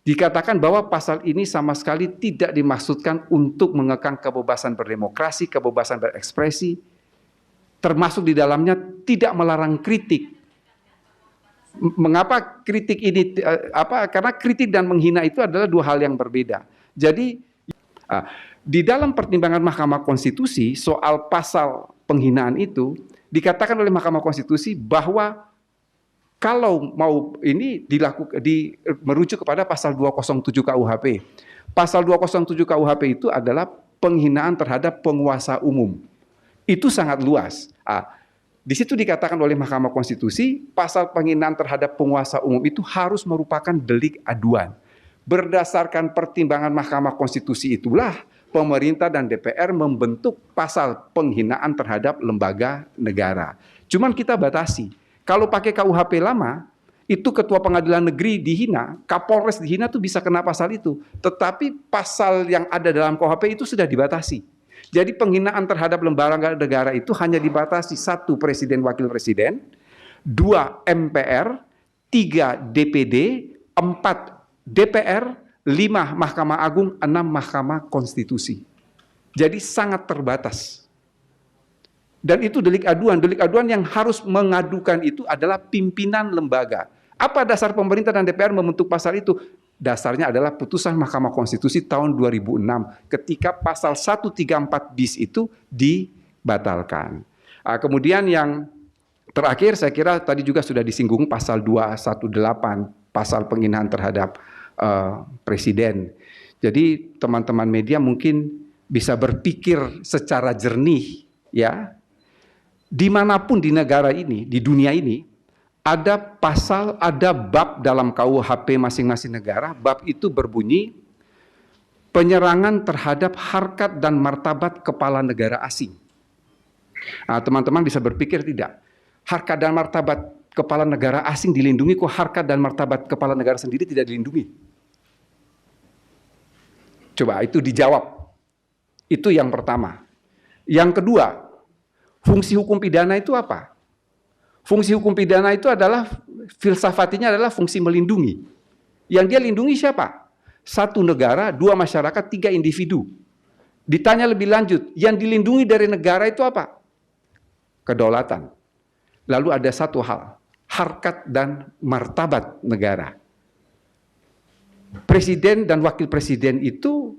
Dikatakan bahwa pasal ini sama sekali tidak dimaksudkan untuk mengekang kebebasan berdemokrasi, kebebasan berekspresi, termasuk di dalamnya tidak melarang kritik. Mengapa kritik ini, karena kritik dan menghina itu adalah dua hal yang berbeda. Jadi, di dalam pertimbangan Mahkamah Konstitusi soal pasal penghinaan itu, dikatakan oleh Mahkamah Konstitusi bahwa kalau mau ini merujuk kepada pasal 207 KUHP. Pasal 207 KUHP itu adalah penghinaan terhadap penguasa umum. Itu sangat luas. Di situ dikatakan oleh Mahkamah Konstitusi, pasal penghinaan terhadap penguasa umum itu harus merupakan delik aduan. Berdasarkan pertimbangan Mahkamah Konstitusi itulah pemerintah dan DPR membentuk pasal penghinaan terhadap lembaga negara. Cuman kita batasi. Kalau pakai KUHP lama, itu ketua pengadilan negeri dihina, Kapolres dihina tuh bisa kena pasal itu. Tetapi pasal yang ada dalam KUHP itu sudah dibatasi. Jadi penghinaan terhadap lembaga negara itu hanya dibatasi 1 Presiden Wakil Presiden, 2 MPR, 3 DPD, 4 DPR, 5 Mahkamah Agung, 6 Mahkamah Konstitusi. Jadi sangat terbatas. Dan itu delik aduan. Delik aduan yang harus mengadukan itu adalah pimpinan lembaga. Apa dasar pemerintah dan DPR membentuk pasal itu? Dasarnya adalah putusan Mahkamah Konstitusi tahun 2006 ketika pasal 134 bis itu dibatalkan. Kemudian yang terakhir saya kira tadi juga sudah disinggung pasal 218, pasal penghinaan terhadap presiden. Jadi teman-teman media mungkin bisa berpikir secara jernih ya. Dimanapun di negara ini, di dunia ini, ada pasal, ada bab dalam KUHP masing-masing negara. Bab itu berbunyi penyerangan terhadap harkat dan martabat kepala negara asing. Teman-teman bisa berpikir tidak, harkat dan martabat kepala negara asing dilindungi, kok harkat dan martabat kepala negara sendiri tidak dilindungi? Coba itu dijawab. Itu yang pertama. Yang kedua, fungsi hukum pidana itu apa? Fungsi hukum pidana itu adalah, filsafatinya adalah fungsi melindungi. Yang dia lindungi siapa? 1 negara, 2 masyarakat, 3 individu. Ditanya lebih lanjut, yang dilindungi dari negara itu apa? Kedaulatan. Lalu ada satu hal, harkat dan martabat negara. Presiden dan wakil presiden itu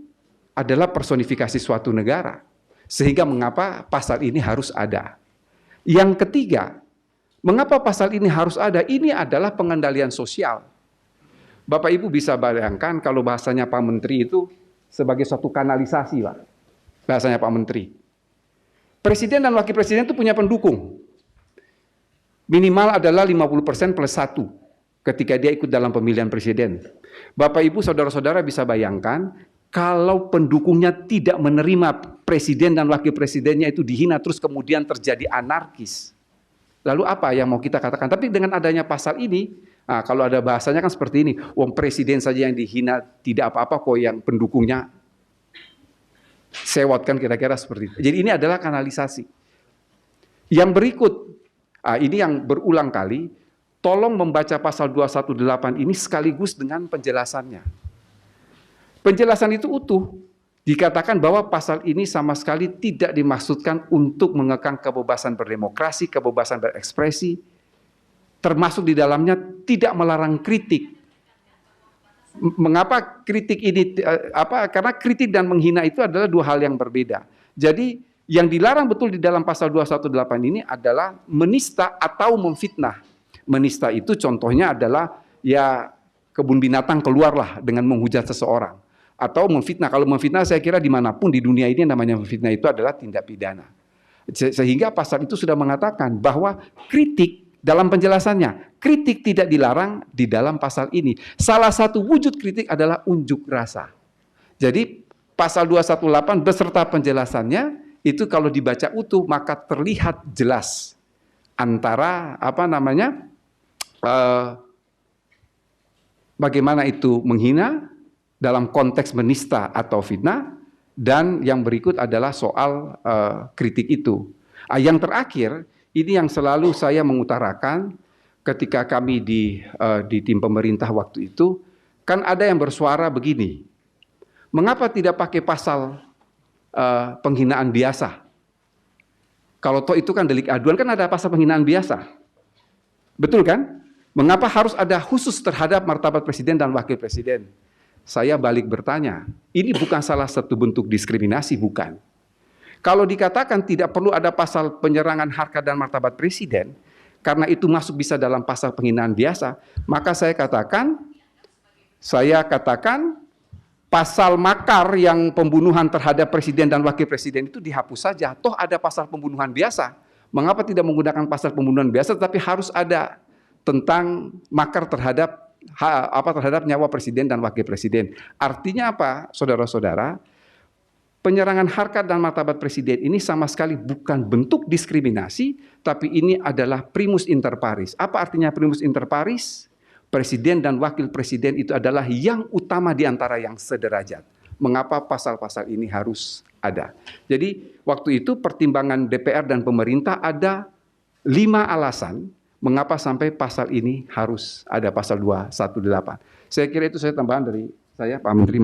adalah personifikasi suatu negara. Sehingga mengapa pasal ini harus ada. Yang ketiga, mengapa pasal ini harus ada? Ini adalah pengendalian sosial. Bapak Ibu bisa bayangkan kalau bahasanya Pak Menteri itu sebagai suatu kanalisasi, Pak. Bahasanya Pak Menteri. Presiden dan wakil presiden itu punya pendukung. Minimal adalah 50% plus 1 ketika dia ikut dalam pemilihan presiden. Bapak Ibu, saudara-saudara bisa bayangkan kalau pendukungnya tidak menerima presiden dan wakil presidennya itu dihina terus kemudian terjadi anarkis. Lalu apa yang mau kita katakan? Tapi dengan adanya pasal ini, kalau ada bahasanya kan seperti ini, wong presiden saja yang dihina tidak apa-apa kok yang pendukungnya sewot, kan kira-kira seperti itu. Jadi ini adalah kanalisasi. Yang berikut, ini yang berulang kali, tolong membaca pasal 218 ini sekaligus dengan penjelasannya. Penjelasan itu utuh. Dikatakan bahwa pasal ini sama sekali tidak dimaksudkan untuk mengekang kebebasan berdemokrasi, kebebasan berekspresi, termasuk di dalamnya tidak melarang kritik. Mengapa kritik ini, karena kritik dan menghina itu adalah dua hal yang berbeda. Jadi yang dilarang betul di dalam pasal 218 ini adalah menista atau memfitnah. Menista itu contohnya adalah ya kebun binatang keluarlah dengan menghujat seseorang. Atau memfitnah. Kalau memfitnah saya kira dimanapun di dunia ini yang namanya memfitnah itu adalah tindak pidana. Sehingga pasal itu sudah mengatakan bahwa kritik dalam penjelasannya, kritik tidak dilarang di dalam pasal ini. Salah satu wujud kritik adalah unjuk rasa. Jadi pasal 218 beserta penjelasannya itu kalau dibaca utuh maka terlihat jelas antara bagaimana itu menghina dalam konteks menista atau fitnah, dan yang berikut adalah soal kritik itu. Yang terakhir, ini yang selalu saya mengutarakan ketika kami di tim pemerintah waktu itu, Kan ada yang bersuara begini, mengapa tidak pakai pasal penghinaan biasa? Kalau toh itu kan delik aduan, kan ada pasal penghinaan biasa. Betul kan? Mengapa harus ada khusus terhadap martabat presiden dan wakil presiden? Saya balik bertanya, ini bukan salah satu bentuk diskriminasi, bukan? Kalau dikatakan tidak perlu ada pasal penyerangan harkat dan martabat presiden, karena itu masuk bisa dalam pasal penghinaan biasa, maka saya katakan pasal makar yang pembunuhan terhadap presiden dan wakil presiden itu dihapus saja. Toh ada pasal pembunuhan biasa. Mengapa tidak menggunakan pasal pembunuhan biasa, tapi harus ada tentang makar terhadap nyawa presiden dan wakil presiden. Artinya apa, saudara-saudara? Penyerangan harkat dan martabat presiden ini sama sekali bukan bentuk diskriminasi, tapi ini adalah primus inter pares. Apa artinya primus inter pares? Presiden dan wakil presiden itu adalah yang utama di antara yang sederajat. Mengapa pasal-pasal ini harus ada? Jadi waktu itu pertimbangan DPR dan pemerintah ada 5 alasan mengapa sampai pasal ini harus ada, pasal 218. Saya kira itu saya tambahan dari saya, Pak Menteri.